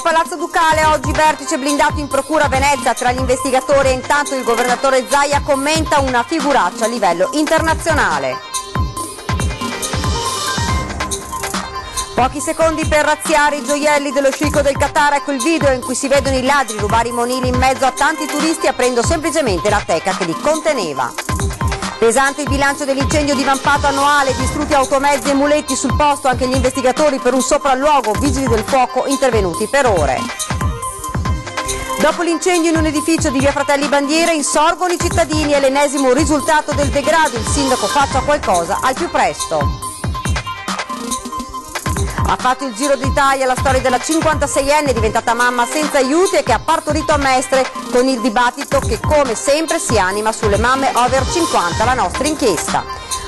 Palazzo Ducale, oggi vertice blindato in procura a Venezia tra gli investigatori e intanto il governatore Zaia commenta una figuraccia a livello internazionale. Pochi secondi per razziare i gioielli dello sceicco del Qatar, ecco il video in cui si vedono i ladri rubare i monili in mezzo a tanti turisti aprendo semplicemente la teca che li conteneva. Pesante il bilancio dell'incendio divampato annuale, distrutti automezzi e muletti sul posto, anche gli investigatori per un sopralluogo, vigili del fuoco intervenuti per ore. Dopo l'incendio in un edificio di via Fratelli Bandiera insorgono i cittadini e l'ennesimo risultato del degrado, il sindaco faccia qualcosa al più presto. Ha fatto il giro d'Italia la storia della 56enne diventata mamma senza aiuti e che ha partorito a Mestre, con il dibattito che come sempre si anima sulle mamme over 50, la nostra inchiesta.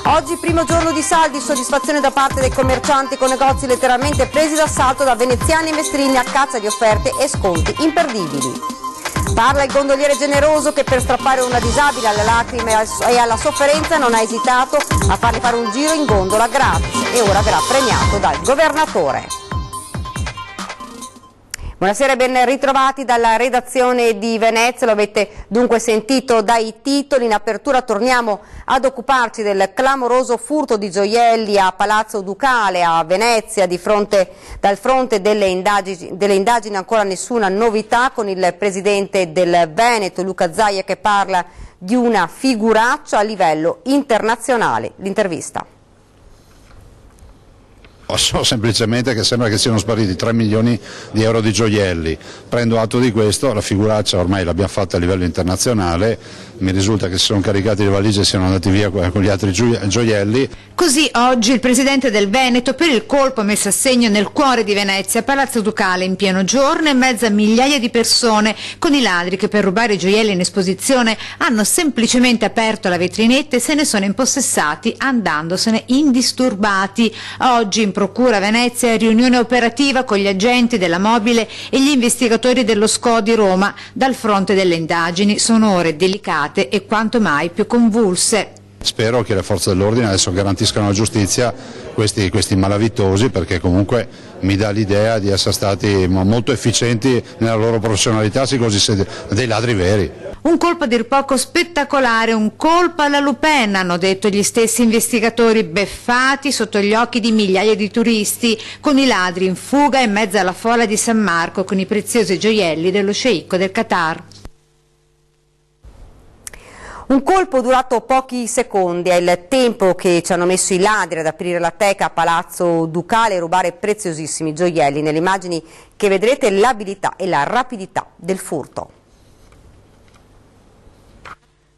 Oggi primo giorno di saldi, soddisfazione da parte dei commercianti con negozi letteralmente presi d'assalto da veneziani e mestrini a caccia di offerte e sconti imperdibili. Parla il gondoliere generoso che per strappare una disabile alle lacrime e alla sofferenza non ha esitato a farle fare un giro in gondola gratis e ora verrà premiato dal governatore. Buonasera e ben ritrovati dalla redazione di Venezia, lo avete dunque sentito dai titoli. In apertura torniamo ad occuparci del clamoroso furto di gioielli a Palazzo Ducale a Venezia dal fronte delle indagini ancora nessuna novità, con il presidente del Veneto Luca Zaia che parla di una figuraccia a livello internazionale. L'intervista. So semplicemente che sembra che siano spariti 3 milioni di euro di gioielli. Prendo atto di questo, la figuraccia ormai l'abbiamo fatta a livello internazionale, mi risulta che si sono caricati le valigie e siano andati via con gli altri gioielli. Così oggi il presidente del Veneto per il colpo messo a segno nel cuore di Venezia, Palazzo Ducale in pieno giorno, in mezzo a migliaia di persone, con i ladri che per rubare i gioielli in esposizione hanno semplicemente aperto la vetrinetta e se ne sono impossessati andandosene indisturbati. Oggi in procura a Venezia riunione operativa con gli agenti della Mobile e gli investigatori dello SCO di Roma. Dal fronte delle indagini sono ore delicate e quanto mai più convulse. Spero che le forze dell'ordine adesso garantiscano la giustizia questi malavitosi, perché comunque mi dà l'idea di essere stati molto efficienti nella loro professionalità, dei ladri veri. Un colpo a dir poco spettacolare, un colpo alla Le Pen, hanno detto gli stessi investigatori, beffati sotto gli occhi di migliaia di turisti, con i ladri in fuga in mezzo alla folla di San Marco con i preziosi gioielli dello sceicco del Qatar. Un colpo durato pochi secondi, è il tempo che ci hanno messo i ladri ad aprire la teca a Palazzo Ducale e rubare preziosissimi gioielli. Nelle immagini che vedrete l'abilità e la rapidità del furto.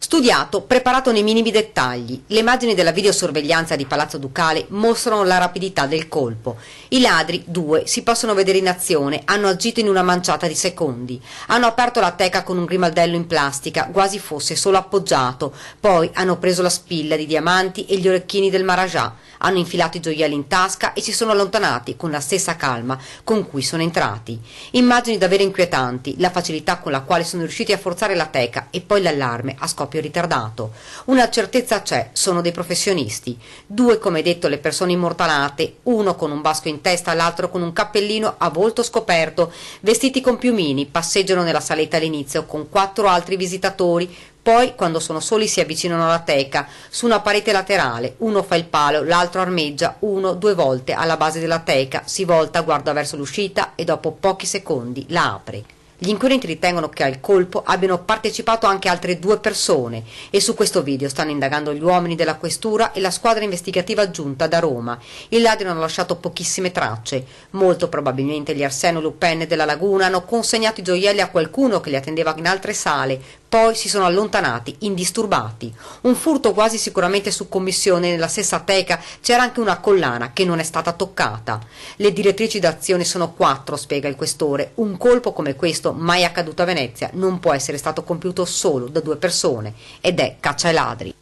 Studiato, preparato nei minimi dettagli, le immagini della videosorveglianza di Palazzo Ducale mostrano la rapidità del colpo. I ladri, 2, si possono vedere in azione, hanno agito in una manciata di secondi. Hanno aperto la teca con un grimaldello in plastica, quasi fosse solo appoggiato, poi hanno preso la spilla di diamanti e gli orecchini del Maharaja, hanno infilato i gioielli in tasca e si sono allontanati con la stessa calma con cui sono entrati. Immagini davvero inquietanti, la facilità con la quale sono riusciti a forzare la teca e poi l'allarme a scoppio ritardato. Una certezza c'è, sono dei professionisti. 2, come detto, le persone immortalate, uno con un basco in testa, l'altro con un cappellino a volto scoperto, vestiti con piumini, passeggiano nella saletta all'inizio con 4 altri visitatori. Poi, quando sono soli, si avvicinano alla teca, su una parete laterale, uno fa il palo, l'altro armeggia, uno 2 volte alla base della teca, si volta, guarda verso l'uscita e dopo pochi secondi la apre. Gli inquirenti ritengono che al colpo abbiano partecipato anche altre 2 persone e su questo video stanno indagando gli uomini della questura e la squadra investigativa giunta da Roma. I ladri hanno lasciato pochissime tracce. Molto probabilmente gli Arsenio Le Pen della Laguna hanno consegnato i gioielli a qualcuno che li attendeva in altre sale, poi si sono allontanati indisturbati. Un furto quasi sicuramente su commissione. Nella stessa teca c'era anche una collana che non è stata toccata. Le direttrici d'azione sono 4, spiega il questore. Un colpo come questo, mai accaduto a Venezia, non può essere stato compiuto solo da 2 persone ed è caccia ai ladri.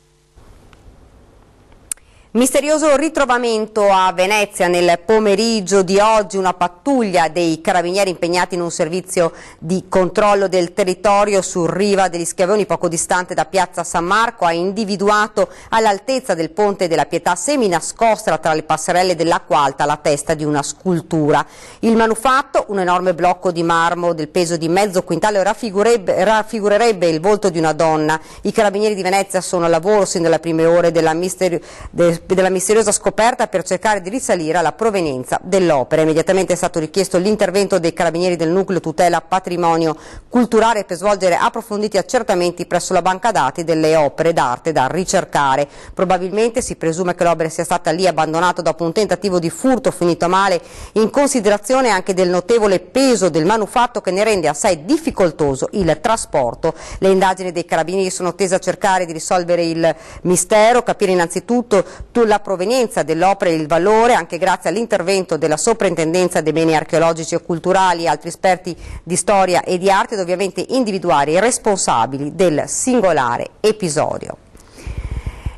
Misterioso ritrovamento a Venezia nel pomeriggio di oggi. Una pattuglia dei carabinieri impegnati in un servizio di controllo del territorio su riva degli Schiavoni, poco distante da piazza San Marco, ha individuato all'altezza del ponte della Pietà, seminascosta tra le passerelle dell'Acqua Alta, la testa di una scultura. Il manufatto, un enorme blocco di marmo del peso di mezzo quintale, raffigurerebbe il volto di una donna. I carabinieri di Venezia sono a lavoro sin dalle prime ore della misteriosa scoperta per cercare di risalire alla provenienza dell'opera. Immediatamente è stato richiesto l'intervento dei carabinieri del nucleo tutela patrimonio culturale per svolgere approfonditi accertamenti presso la banca dati delle opere d'arte da ricercare. Probabilmente si presume che l'opera sia stata lì abbandonata dopo un tentativo di furto finito male, in considerazione anche del notevole peso del manufatto che ne rende assai difficoltoso il trasporto. Le indagini dei carabinieri sono tese a cercare di risolvere il mistero, capire innanzitutto la provenienza dell'opera e il valore, anche grazie all'intervento della Soprintendenza dei Beni Archeologici e Culturali e altri esperti di storia e di arte, ed ovviamente individuare i responsabili del singolare episodio.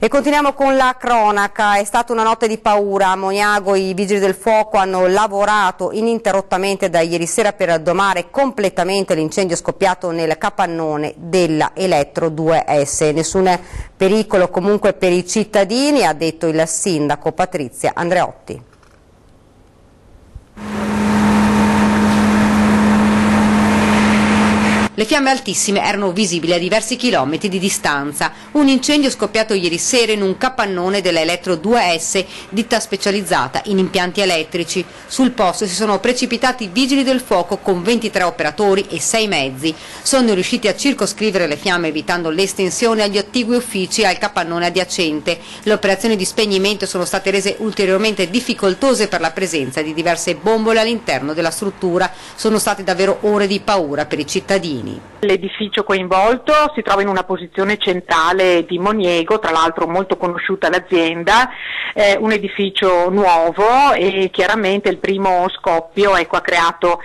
E continuiamo con la cronaca. È stata una notte di paura. A Moniago i vigili del fuoco hanno lavorato ininterrottamente da ieri sera per domare completamente l'incendio scoppiato nel capannone della Elettro 2S. Nessun pericolo comunque per i cittadini, ha detto il sindaco Patrizia Andreotti. Le fiamme altissime erano visibili a diversi chilometri di distanza. Un incendio scoppiato ieri sera in un capannone della Elettro 2S, ditta specializzata in impianti elettrici. Sul posto si sono precipitati i vigili del fuoco con 23 operatori e 6 mezzi. Sono riusciti a circoscrivere le fiamme evitando l'estensione agli attigui uffici e al capannone adiacente. Le operazioni di spegnimento sono state rese ulteriormente difficoltose per la presenza di diverse bombole all'interno della struttura. Sono state davvero ore di paura per i cittadini. L'edificio coinvolto si trova in una posizione centrale di Moniego, tra l'altro molto conosciuta l'azienda, un edificio nuovo, e chiaramente il primo scoppio ha creato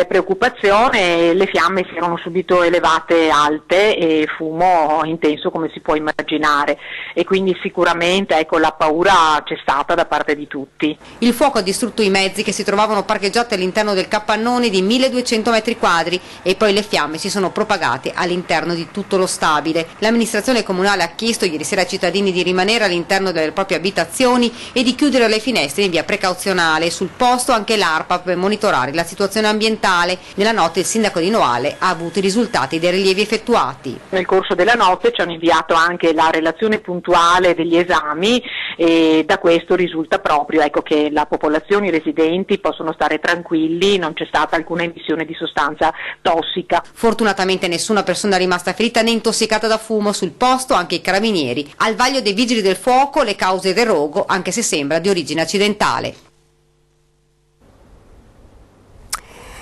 preoccupazione. Le fiamme si erano subito elevate alte e fumo intenso, come si può immaginare, e quindi sicuramente la paura c'è stata da parte di tutti. Il fuoco ha distrutto i mezzi che si trovavano parcheggiati all'interno del capannone di 1200 metri quadri e poi le fiamme si sono propagate all'interno di tutto lo stabile. L'amministrazione comunale ha chiesto ieri sera ai cittadini di rimanere all'interno delle proprie abitazioni e di chiudere le finestre in via precauzionale. Sul posto anche l'ARPA per monitorare la situazione ambientale. Nella notte il sindaco di Noale ha avuto i risultati dei rilievi effettuati. Nel corso della notte ci hanno inviato anche la relazione puntuale degli esami e da questo risulta proprio che la popolazione, i residenti possono stare tranquilli, non c'è stata alcuna emissione di sostanza tossica. Fortunatamente nessuna persona è rimasta ferita né intossicata da fumo. Sul posto anche i carabinieri. Al vaglio dei vigili del fuoco le cause del rogo, anche se sembra di origine accidentale.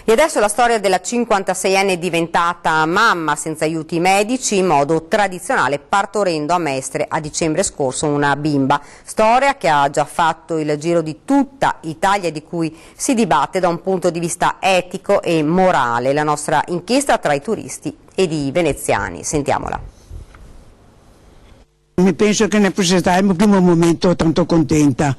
E adesso la storia della 56enne diventata mamma senza aiuti medici in modo tradizionale, partorendo a Mestre a dicembre scorso una bimba. Storia che ha già fatto il giro di tutta Italia e di cui si dibatte da un punto di vista etico e morale. La nostra inchiesta tra i turisti ed i veneziani. Sentiamola. Mi penso che ne possa stare in un primo momento tanto contenta.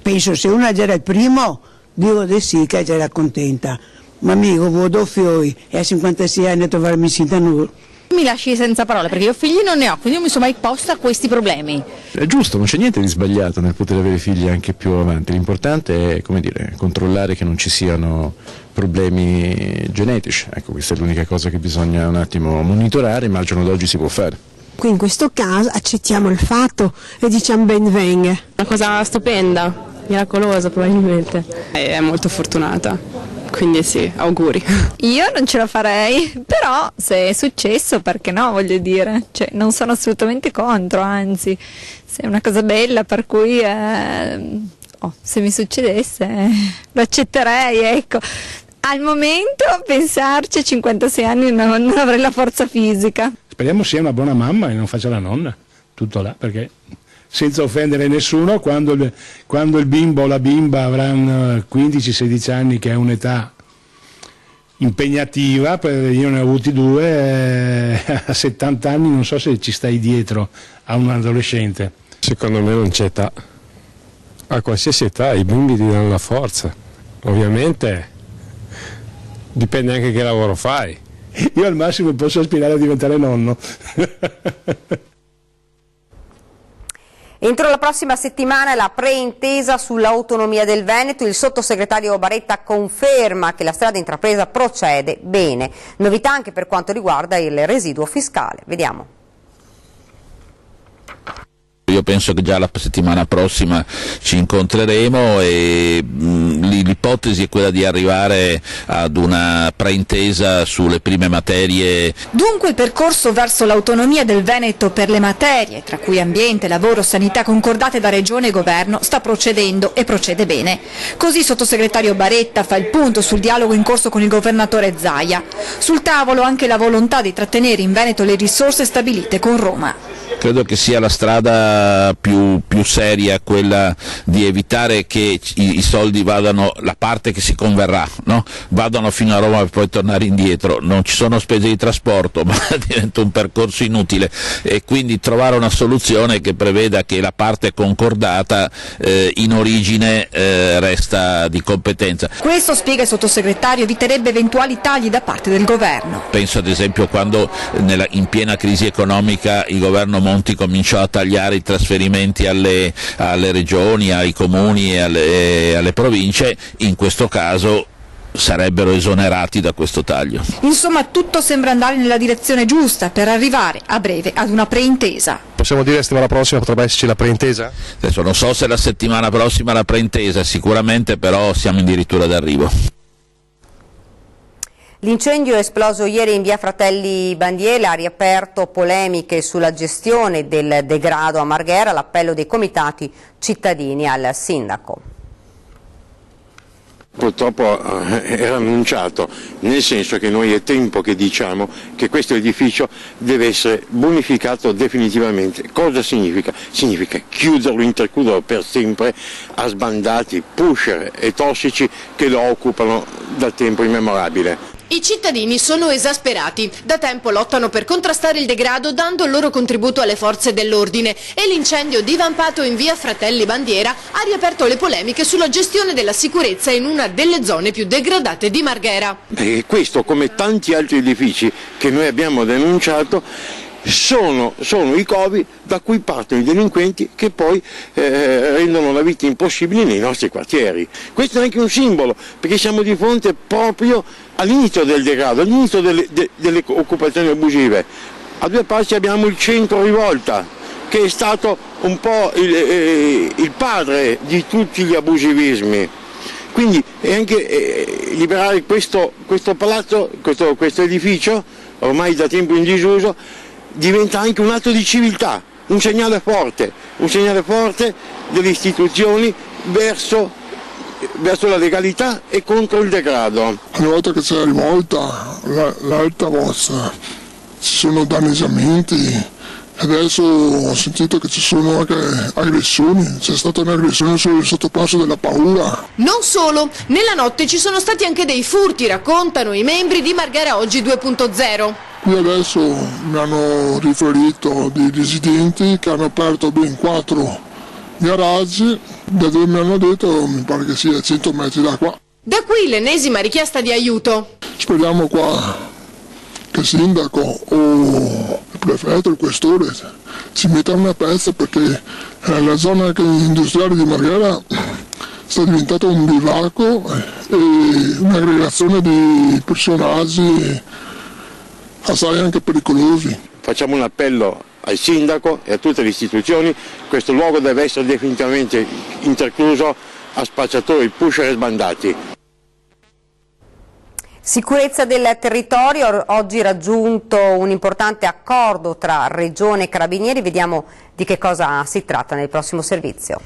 Penso se una era il primo, dico di sì che era contenta, ma amico, vedo fioi e a 56 anni a trovarmi senza nulla. Mi lasci senza parole perché io figli non ne ho, quindi non mi sono mai posta questi problemi. È giusto, non c'è niente di sbagliato nel poter avere figli anche più avanti, l'importante è, controllare che non ci siano problemi genetici. Ecco, questa è l'unica cosa che bisogna un attimo monitorare, ma al giorno d'oggi si può fare. Qui in questo caso accettiamo il fatto e diciamo ben venga. Una cosa stupenda. Miracolosa probabilmente. È molto fortunata, quindi sì, auguri. Io non ce la farei, però se è successo perché no, voglio dire, non sono assolutamente contro, anzi, se è una cosa bella per cui se mi succedesse lo accetterei, ecco. Al momento pensarci a 56 anni non avrei la forza fisica. Speriamo sia una buona mamma e non faccia la nonna, tutto là, perché senza offendere nessuno, quando il bimbo o la bimba avranno 15-16 anni, che è un'età impegnativa, io ne ho avuti 2, a 70 anni non so se ci stai dietro a un adolescente. Secondo me non c'è età. A qualsiasi età i bimbi ti danno la forza. Ovviamente dipende anche che lavoro fai. Io al massimo posso aspirare a diventare nonno. Entro la prossima settimana la preintesa sull'autonomia del Veneto, il sottosegretario Baretta conferma che la strada intrapresa procede bene. Novità anche per quanto riguarda il residuo fiscale. Vediamo. Io penso che già la settimana prossima ci incontreremo e l'ipotesi è quella di arrivare ad una preintesa sulle prime materie. Dunque il percorso verso l'autonomia del Veneto per le materie, tra cui ambiente, lavoro, sanità concordate da Regione e Governo, sta procedendo e procede bene. Così il sottosegretario Baretta fa il punto sul dialogo in corso con il governatore Zaia. Sul tavolo anche la volontà di trattenere in Veneto le risorse stabilite con Roma. Credo che sia la strada più seria quella di evitare che i soldi vadano, la parte che si converrà, no? Vadano fino a Roma per poi tornare indietro. Non ci sono spese di trasporto, ma diventa un percorso inutile e quindi trovare una soluzione che preveda che la parte concordata in origine resta di competenza. Questo, spiega il sottosegretario, eviterebbe eventuali tagli da parte del governo. Penso ad esempio quando in piena crisi economica il governo Monti cominciò a tagliare i trasferimenti alle regioni, ai comuni e alle province, in questo caso sarebbero esonerati da questo taglio. Insomma, tutto sembra andare nella direzione giusta per arrivare a breve ad una preintesa. Possiamo dire che la settimana prossima potrebbe esserci la preintesa? Adesso non so se la settimana prossima la preintesa, sicuramente, però siamo addirittura d'arrivo. L'incendio esploso ieri in via Fratelli Bandiera ha riaperto polemiche sulla gestione del degrado a Marghera, l'appello dei comitati cittadini al sindaco. Purtroppo era annunciato, nel senso che noi è tempo che diciamo che questo edificio deve essere bonificato definitivamente. Cosa significa? Significa chiuderlo, interchiuderlo per sempre a sbandati, pusher e tossici che lo occupano da tempo immemorabile. I cittadini sono esasperati, da tempo lottano per contrastare il degrado dando il loro contributo alle forze dell'ordine e l'incendio divampato in via Fratelli Bandiera ha riaperto le polemiche sulla gestione della sicurezza in una delle zone più degradate di Marghera. E questo, come tanti altri edifici che noi abbiamo denunciato, sono i covi da cui partono i delinquenti che poi rendono la vita impossibile nei nostri quartieri. Questo è anche un simbolo, perché siamo di fronte proprio all'inizio del degrado, all'inizio delle occupazioni abusive. A due passi abbiamo il centro Rivolta, che è stato un po' il padre di tutti gli abusivismi. Quindi è anche liberare questo palazzo, questo edificio, ormai da tempo in disuso, diventa anche un atto di civiltà, un segnale forte delle istituzioni verso la legalità e contro il degrado. Ogni volta che c'è rivolta, l'alta voce, ci sono danneggiamenti. Adesso ho sentito che ci sono anche aggressioni, c'è stata un'aggressione sul sottopasso della paura. Non solo, nella notte ci sono stati anche dei furti, raccontano i membri di Marghera Oggi 2.0. Qui adesso mi hanno riferito dei residenti che hanno aperto ben 4 garaggi, da dove mi hanno detto, mi pare che sia 100 metri da qua. Da qui l'ennesima richiesta di aiuto. Speriamo qua che il sindaco o il prefetto, il questore si mettano una pezza, perché la zona industriale di Marghera sta diventando un bivacco e un'aggregazione di personaggi assai anche pericolosi. Facciamo un appello al sindaco e a tutte le istituzioni: questo luogo deve essere definitivamente interchiuso a spacciatori, pusher e sbandati. Sicurezza del territorio, oggi raggiunto un importante accordo tra Regione e Carabinieri, vediamo di che cosa si tratta nel prossimo servizio.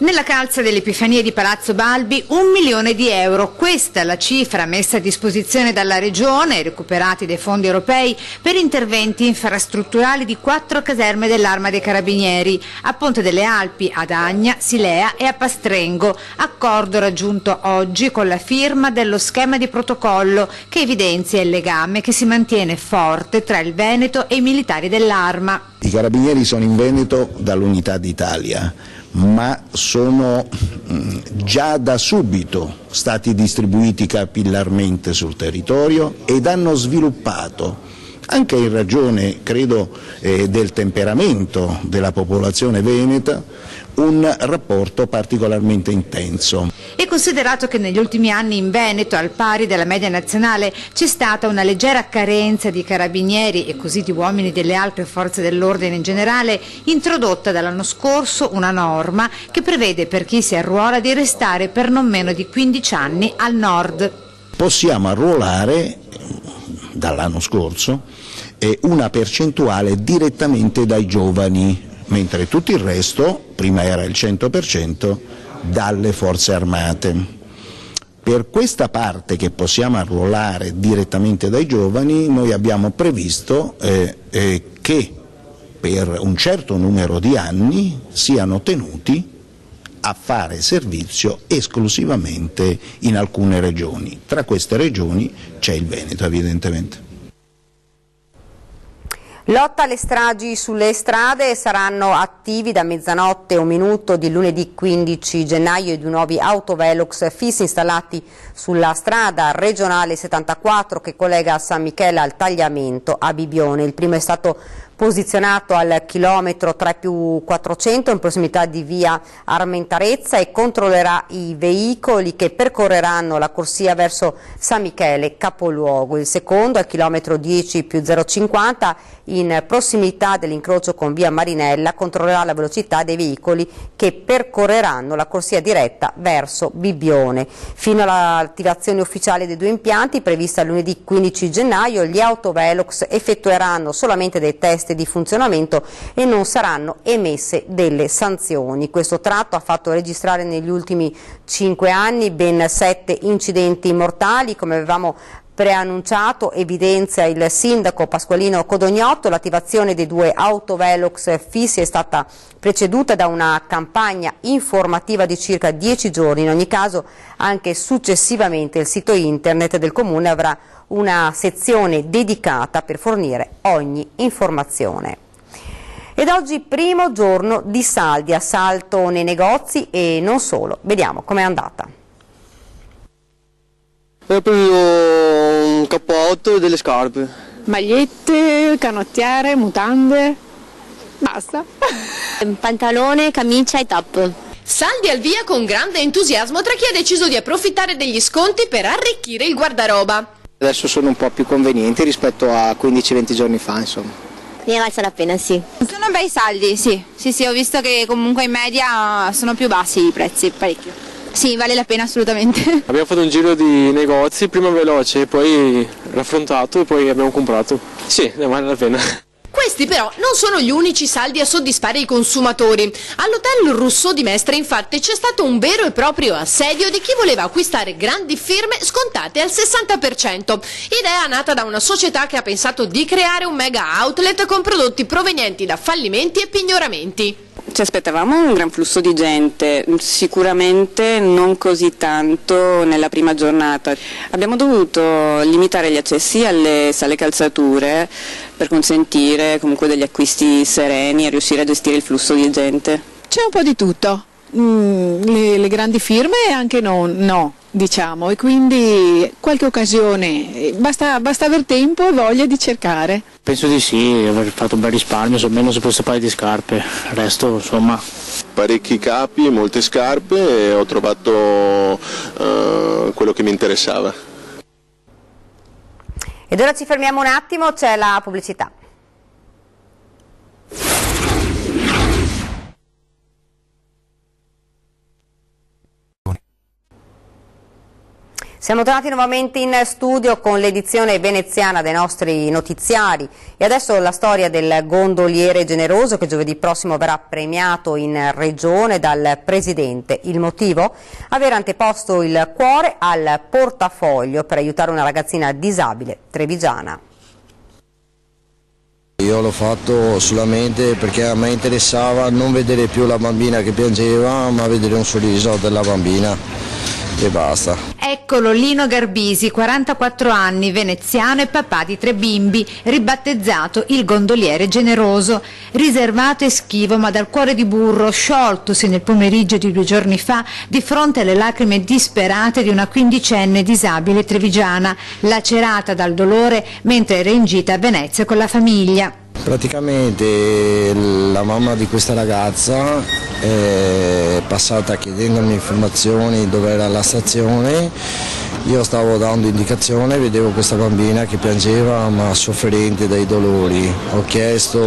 Nella calza dell'Epifania di Palazzo Balbi 1 milione di euro. Questa è la cifra messa a disposizione dalla Regione, recuperati dai fondi europei, per interventi infrastrutturali di 4 caserme dell'Arma dei Carabinieri, a Ponte delle Alpi, ad Agna, Silea e a Pastrengo. Accordo raggiunto oggi con la firma dello schema di protocollo che evidenzia il legame che si mantiene forte tra il Veneto e i militari dell'Arma. I Carabinieri sono in Veneto dall'Unità d'Italia, ma sono già da subito stati distribuiti capillarmente sul territorio ed hanno sviluppato, anche in ragione credo del temperamento della popolazione veneta, un rapporto particolarmente intenso. E considerato che negli ultimi anni in Veneto, al pari della media nazionale, c'è stata una leggera carenza di carabinieri e così di uomini delle altre forze dell'ordine in generale, introdotta dall'anno scorso una norma che prevede per chi si arruola di restare per non meno di 15 anni al nord. Possiamo arruolare dall'anno scorso una percentuale direttamente dai giovani, mentre tutto il resto, prima era il 100%, dalle forze armate. Per questa parte che possiamo arruolare direttamente dai giovani, noi abbiamo previsto che per un certo numero di anni siano tenuti a fare servizio esclusivamente in alcune regioni. Tra queste regioni c'è il Veneto, evidentemente. Lotta alle stragi sulle strade, saranno attivi da mezzanotte e 1 minuto di lunedì 15 gennaio i 2 nuovi autovelox fissi installati sulla strada regionale 74 che collega San Michele al tagliamento a Bibione. Il primo è stato posizionato al chilometro 3+400 in prossimità di via Armentarezza e controllerà i veicoli che percorreranno la corsia verso San Michele capoluogo. Il secondo al chilometro 10+050 in prossimità dell'incrocio con via Marinella controllerà la velocità dei veicoli che percorreranno la corsia diretta verso Bibbione. Fino all'attivazione ufficiale dei 2 impianti prevista lunedì 15 gennaio gli autovelox effettueranno solamente dei test di funzionamento e non saranno emesse delle sanzioni. Questo tratto ha fatto registrare negli ultimi 5 anni ben 7 incidenti mortali, come avevamo preannunciato, evidenzia il sindaco Pasqualino Codognotto. L'attivazione dei 2 autovelox fissi è stata preceduta da una campagna informativa di circa 10 giorni. In ogni caso, anche successivamente il sito internet del Comune avrà una sezione dedicata per fornire ogni informazione. Ed oggi primo giorno di saldi, assalto nei negozi e non solo. Vediamo com'è andata. Ho preso un cappotto e delle scarpe. Magliette, canottiere, mutande, basta. Pantalone, camicia e top. Saldi al via con grande entusiasmo tra chi ha deciso di approfittare degli sconti per arricchire il guardaroba. Adesso sono un po' più convenienti rispetto a 15-20 giorni fa, insomma. Ne valsa la pena, sì. Sono bei saldi, sì, ho visto che comunque in media sono più bassi i prezzi, parecchio. Sì, vale la pena assolutamente. Abbiamo fatto un giro di negozi, prima veloce, poi raffrontato e poi abbiamo comprato. Sì, ne vale la pena. Questi però non sono gli unici saldi a soddisfare i consumatori. All'hotel Rousseau di Mestre infatti c'è stato un vero e proprio assedio di chi voleva acquistare grandi firme scontate al 60%. Idea nata da una società che ha pensato di creare un mega outlet con prodotti provenienti da fallimenti e pignoramenti. Ci aspettavamo un gran flusso di gente, sicuramente non così tanto nella prima giornata. Abbiamo dovuto limitare gli accessi alle sale calzature per consentire comunque degli acquisti sereni e riuscire a gestire il flusso di gente. C'è un po' di tutto, le grandi firme e anche no, diciamo, e quindi qualche occasione, basta aver tempo e voglia di cercare. Penso di sì, aver fatto un bel risparmio, almeno se questo paio di scarpe, il resto insomma. Parecchi capi, molte scarpe e ho trovato quello che mi interessava. Ed ora ci fermiamo un attimo, c'è la pubblicità. Siamo tornati nuovamente in studio con l'edizione veneziana dei nostri notiziari e adesso la storia del gondoliere generoso che giovedì prossimo verrà premiato in regione dal Presidente. Il motivo? Aver anteposto il cuore al portafoglio per aiutare una ragazzina disabile trevigiana. Io l'ho fatto solamente perché a me interessava non vedere più la bambina che piangeva, ma vedere un sorriso della bambina. E basta. Eccolo Lino Garbisi, 44 anni, veneziano e papà di 3 bimbi, ribattezzato il gondoliere generoso. Riservato e schivo ma dal cuore di burro, scioltosi nel pomeriggio di 2 giorni fa di fronte alle lacrime disperate di una 15enne disabile trevigiana, lacerata dal dolore mentre era in gita a Venezia con la famiglia. Praticamente la mamma di questa ragazza è passata chiedendomi informazioni dove era la stazione, io stavo dando indicazione, vedevo questa bambina che piangeva ma sofferente dai dolori, ho chiesto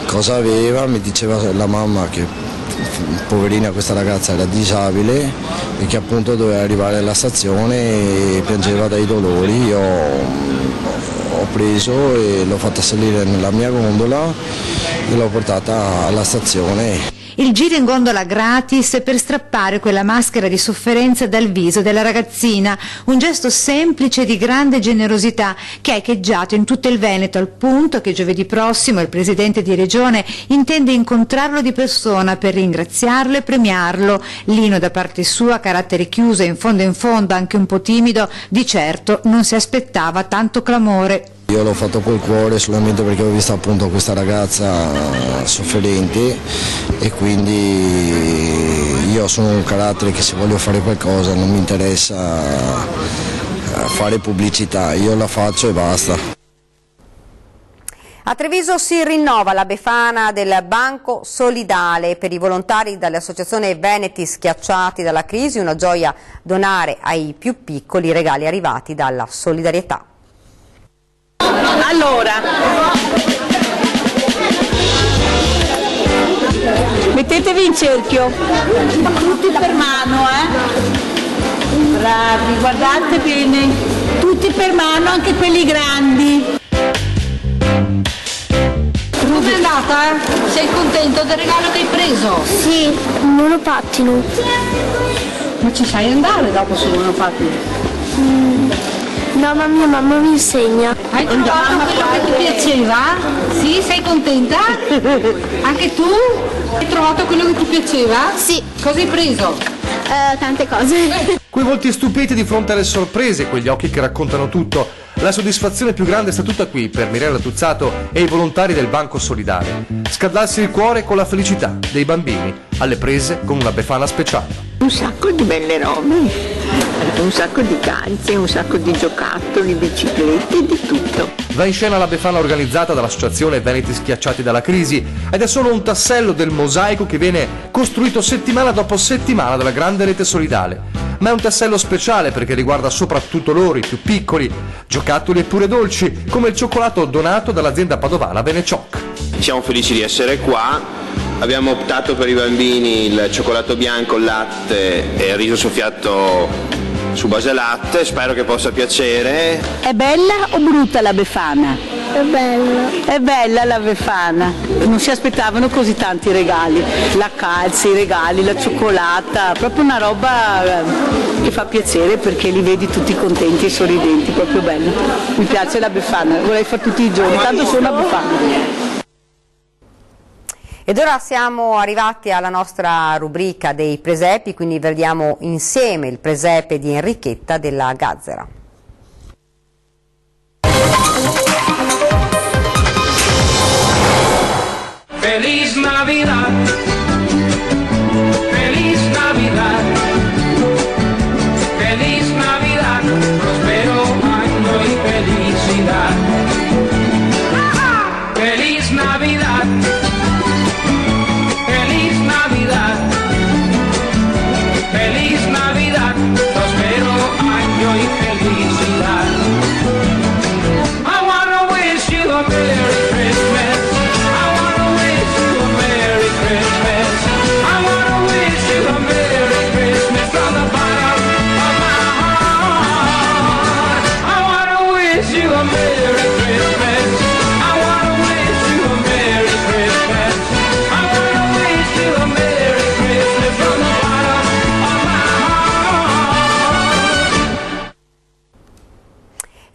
cosa aveva, mi diceva la mamma che poverina questa ragazza era disabile e che appunto doveva arrivare alla stazione e piangeva dai dolori. Io ho preso e l'ho fatta salire nella mia gondola e l'ho portata alla stazione. Il giro in gondola gratis per strappare quella maschera di sofferenza dal viso della ragazzina, un gesto semplice di grande generosità che ha echeggiato in tutto il Veneto, al punto che giovedì prossimo il presidente di regione intende incontrarlo di persona per ringraziarlo e premiarlo. Lino da parte sua, carattere chiuso e in fondo anche un po' timido, di certo non si aspettava tanto clamore. Io l'ho fatto col cuore solamente perché ho visto appunto questa ragazza sofferente e quindi io sono un carattere che se voglio fare qualcosa non mi interessa fare pubblicità, io la faccio e basta. A Treviso si rinnova la Befana del Banco Solidale per i volontari dall'associazione Veneti Schiacciati dalla Crisi, una gioia donare ai più piccoli regali arrivati dalla solidarietà. Allora, mettetevi in cerchio, tutti per mano, bravi, guardate bene, tutti per mano, anche quelli grandi. Come è andata? Sei contento del regalo che hai preso? Sì, un monopattino. Ma ci sai andare dopo sul monopattino? No, ma mia mamma mi insegna. Hai trovato quello che ti piaceva? Sì, sei contenta? Anche tu? Hai trovato quello che ti piaceva? Sì. Cosa hai preso? Tante cose. Quei volti stupiti di fronte alle sorprese, quegli occhi che raccontano tutto. La soddisfazione più grande sta tutta qui per Mirella Tuzzato e i volontari del Banco Solidale. Scaldarsi il cuore con la felicità dei bambini, alle prese con una Befana speciale. Un sacco di belle robe, un sacco di calze, un sacco di giocattoli, biciclette, di tutto. Va in scena la Befana organizzata dall'associazione Veneti Schiacciati dalla Crisi ed è solo un tassello del mosaico che viene costruito settimana dopo settimana dalla grande rete solidale. Ma è un tassello speciale perché riguarda soprattutto loro, i più piccoli, giocattoli e pure dolci, come il cioccolato donato dall'azienda padovana Benecioc. Siamo felici di essere qua. Abbiamo optato per i bambini il cioccolato bianco, il latte e il riso soffiato su base latte, spero che possa piacere. È bella o brutta la Befana? È bella. È bella la Befana. Non si aspettavano così tanti regali, la calza, i regali, la cioccolata, proprio una roba che fa piacere perché li vedi tutti contenti e sorridenti, proprio bello. Mi piace la Befana, vorrei fare tutti i giorni, tanto sono una Befana. Ed ora siamo arrivati alla nostra rubrica dei presepi, quindi vediamo insieme il presepe di Enrichetta della Gazzera. Feliz Navidad, Feliz Navidad, Feliz Navidad, prospero año y felicidad. Feliz Navidad, Feliz Navidad, Feliz Navidad, prospero año y felicidad. I wanna wish you a Merry Christmas. I wanna wish you a Merry Christmas. I wanna wish you a Merry Christmas from the bottom of my heart.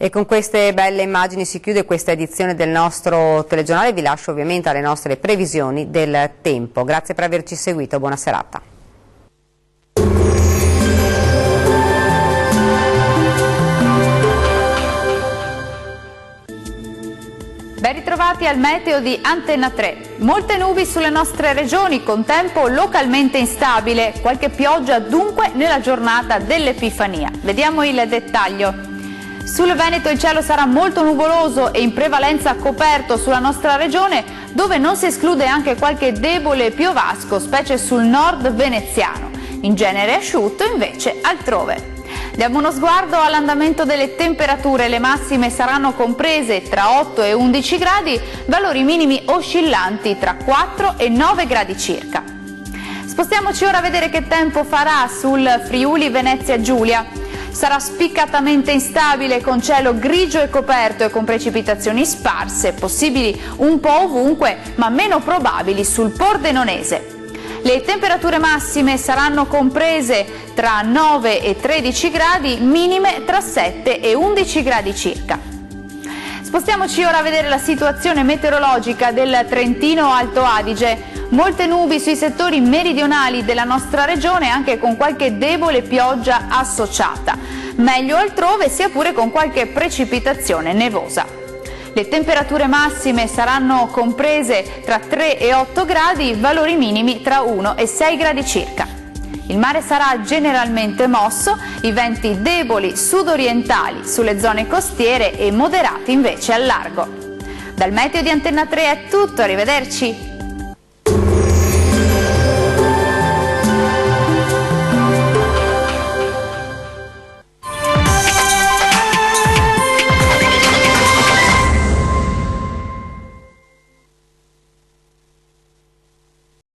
E con queste belle immagini si chiude questa edizione del nostro telegiornale. Vi lascio ovviamente alle nostre previsioni del tempo. Grazie per averci seguito, buona serata. Ben ritrovati al meteo di Antenna 3. Molte nubi sulle nostre regioni con tempo localmente instabile, qualche pioggia dunque nella giornata dell'Epifania. Vediamo il dettaglio. Sul Veneto il cielo sarà molto nuvoloso e in prevalenza coperto sulla nostra regione, dove non si esclude anche qualche debole piovasco, specie sul nord veneziano. In genere asciutto invece altrove. Diamo uno sguardo all'andamento delle temperature. Le massime saranno comprese tra 8 e 11 gradi, valori minimi oscillanti tra 4 e 9 gradi circa. Spostiamoci ora a vedere che tempo farà sul Friuli Venezia Giulia. Sarà spiccatamente instabile con cielo grigio e coperto e con precipitazioni sparse, possibili un po' ovunque, ma meno probabili sul Pordenonese. Le temperature massime saranno comprese tra 9 e 13 gradi, minime tra 7 e 11 gradi circa. Spostiamoci ora a vedere la situazione meteorologica del Trentino Alto Adige. Molte nubi sui settori meridionali della nostra regione, anche con qualche debole pioggia associata. Meglio altrove, sia pure con qualche precipitazione nevosa. Le temperature massime saranno comprese tra 3 e 8 gradi, valori minimi tra 1 e 6 gradi circa. Il mare sarà generalmente mosso, i venti deboli sudorientali sulle zone costiere e moderati invece al largo. Dal meteo di Antenna 3 è tutto, arrivederci.